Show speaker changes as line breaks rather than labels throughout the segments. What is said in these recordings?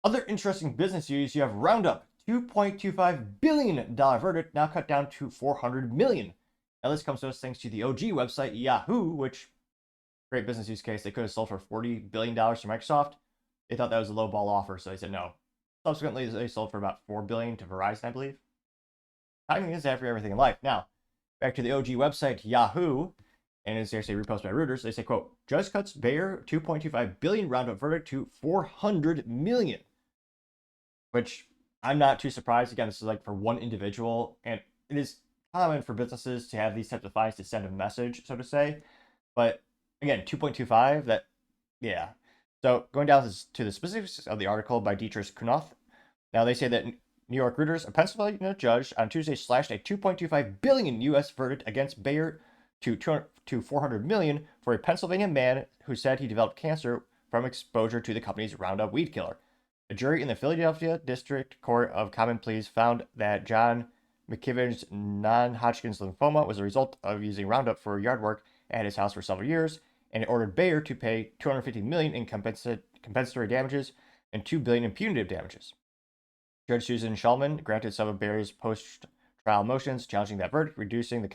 Other interesting business news, you have Roundup, $2.25 billion verdict, now cut down to $400 million. Now this comes to us thanks to the OG website Yahoo, which, great business use case, they could have sold for $40 billion to Microsoft. They thought that was a low ball offer, so they said no. Subsequently, they sold for about $4 billion to Verizon, I believe. Timing is after everything in life. Now, back to the OG website Yahoo, and it's actually reposted by Reuters. They say, quote, judge cuts Bayer $2.25 billion Roundup verdict to $400 million. Which I'm not too surprised. Again, this is like for one individual, and it is common for businesses to have these types of fines to send a message, so to say. But again, 2.25, that, yeah. So going down to the specifics of the article by Dietrich Kunoth. Now they say that New York Reuters, a Pennsylvania judge on Tuesday slashed a 2.25 billion U.S. verdict against Bayer to 400 million for a Pennsylvania man who said he developed cancer from exposure to the company's Roundup weed killer. A jury in the Philadelphia District Court of Common Pleas found that John McKibben's non-Hodgkin's lymphoma was a result of using Roundup for yard work at his house for several years, and it ordered Bayer to pay $250 million in compensatory damages and $2 billion in punitive damages. Judge Susan Shulman granted some of Bayer's post-trial motions, challenging that verdict, reducing the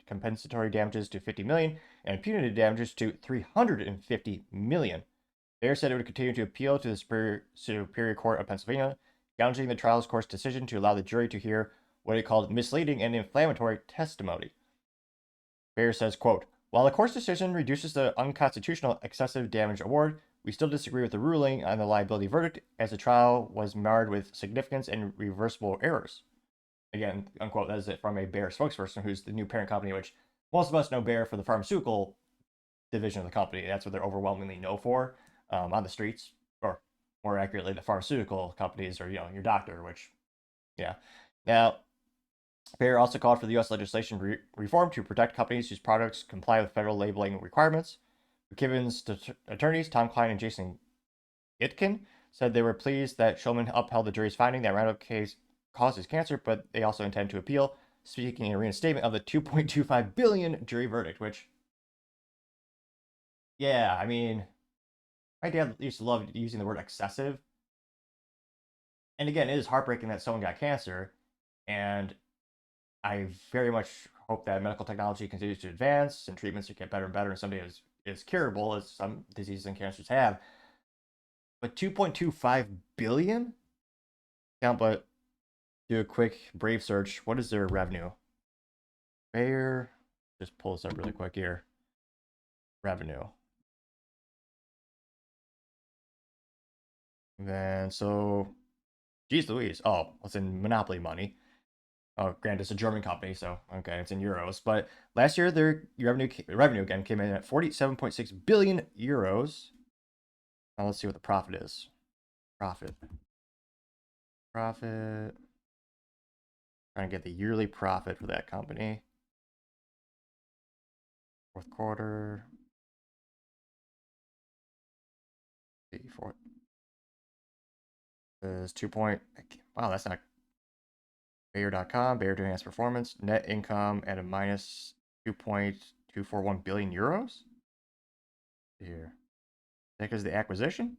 compensatory damages to $50 million and punitive damages to $350 million. Bayer said it would continue to appeal to the Superior Court of Pennsylvania, challenging the trial court's decision to allow the jury to hear what it called misleading and inflammatory testimony. Bayer says, quote, while the court's decision reduces the unconstitutional excessive damage award, we still disagree with the ruling on the liability verdict, as the trial was marred with significant and reversible errors. Again, unquote, that is it from a Bayer spokesperson who's the new parent company, which most of us know Bayer for the pharmaceutical division of the company. That's what they're overwhelmingly known for on the streets, or more accurately, the pharmaceutical companies, or, your doctor, which, yeah. Now, Bayer also called for the U.S. legislation reform to protect companies whose products comply with federal labeling requirements. McKibben's attorneys, Tom Klein and Jason Itkin, said they were pleased that Shulman upheld the jury's finding that Roundup case causes cancer, but they also intend to appeal, speaking a reinstatement of the $2.25 billion jury verdict, which, yeah, I mean, my dad used to love using the word excessive. And again, it is heartbreaking that someone got cancer, and I very much hope that medical technology continues to advance and treatments get better and better, and someday is curable, as some diseases and cancers have. But 2.25 billion? Yeah, but do a quick Brave search. What is their revenue? Bayer, just pull this up really quick here. Revenue. And then, so, geez Louise. Oh, it's in Monopoly money. Oh, granted, it's a German company, so okay, it's in euros. But last year, their revenue again came in at 47.6 billion euros. Now let's see what the profit is. Profit. Trying to get the yearly profit for that company. Fourth quarter. Fourth is 2 point. Wow, that's not Bayer.com. Bayer doing its performance. Net income at a minus 2.241 billion euros. Here. That is the acquisition.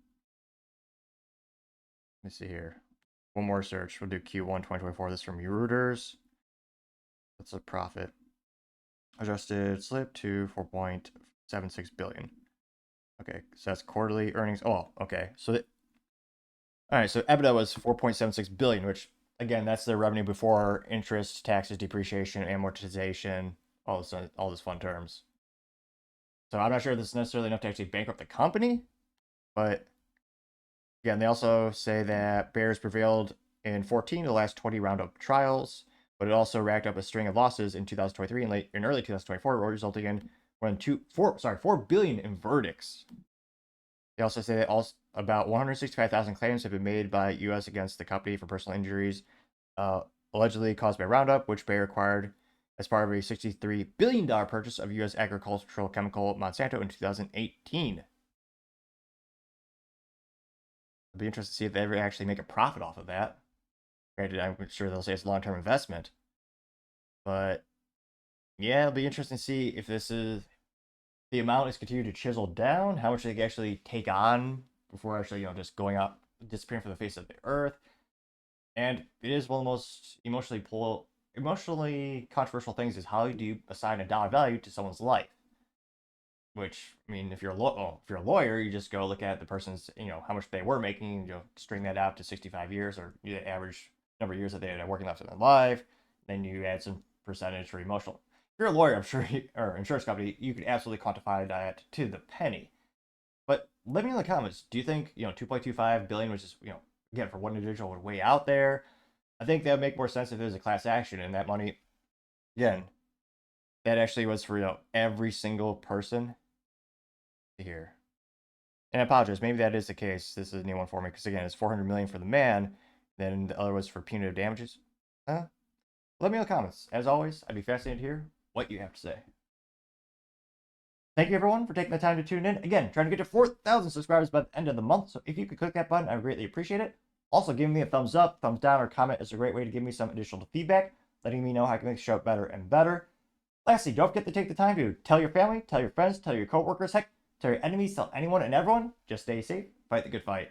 Let me see here. One more search. We'll do Q1 2024. This is from Reuters. What's the profit? Adjusted slip to 4.76 billion. Okay, so that's quarterly earnings. Oh, okay. So, all right. So EBITDA was 4.76 billion, which again, that's their revenue before interest, taxes, depreciation, amortization, all this fun terms. So I'm not sure this is necessarily enough to actually bankrupt the company, but again, they also say that Bayer's prevailed in 14 of the last 20 Roundup trials, but it also racked up a string of losses in 2023 and in early 2024, resulting in more than 4 billion in verdicts. They also say that about 165,000 claims have been made by U.S. against the company for personal injuries allegedly caused by Roundup, which Bayer acquired as part of a $63 billion purchase of U.S. agricultural chemical Monsanto in 2018. It'll be interesting to see if they ever actually make a profit off of that. Granted, I'm sure they'll say it's a long-term investment. But yeah, it'll be interesting to see if the amount is continuing to chisel down, how much they can actually take on before actually, just going up disappearing from the face of the earth. And it is one of the most emotionally controversial things is how do you assign a dollar value to someone's life? Which, I mean, if you're a lawyer, you just go look at the person's, how much they were making, string that out to 65 years or the average number of years that they had working left in their life. Then you add some percentage for emotional. If you're a lawyer, I'm sure, or insurance company, you could absolutely quantify that to the penny. But let me know in the comments. Do you think 2.25 billion, which is again for one individual, would way out there? I think that would make more sense if it was a class action and that money, again, that actually was for every single person here. And I apologize, maybe that is the case. This is a new one for me because again, it's 400 million for the man, then the other was for punitive damages. Let me know in the comments. As always, I'd be fascinated to hear what you have to say. Thank you everyone for taking the time to tune in. Again, trying to get to 4,000 subscribers by the end of the month. So if you could click that button, I would greatly appreciate it. Also, giving me a thumbs up, thumbs down, or comment is a great way to give me some additional feedback, letting me know how I can make the show better and better. Lastly, don't forget to take the time to tell your family, tell your friends, tell your coworkers, heck, tell your enemies, tell anyone and everyone. Just stay safe, fight the good fight.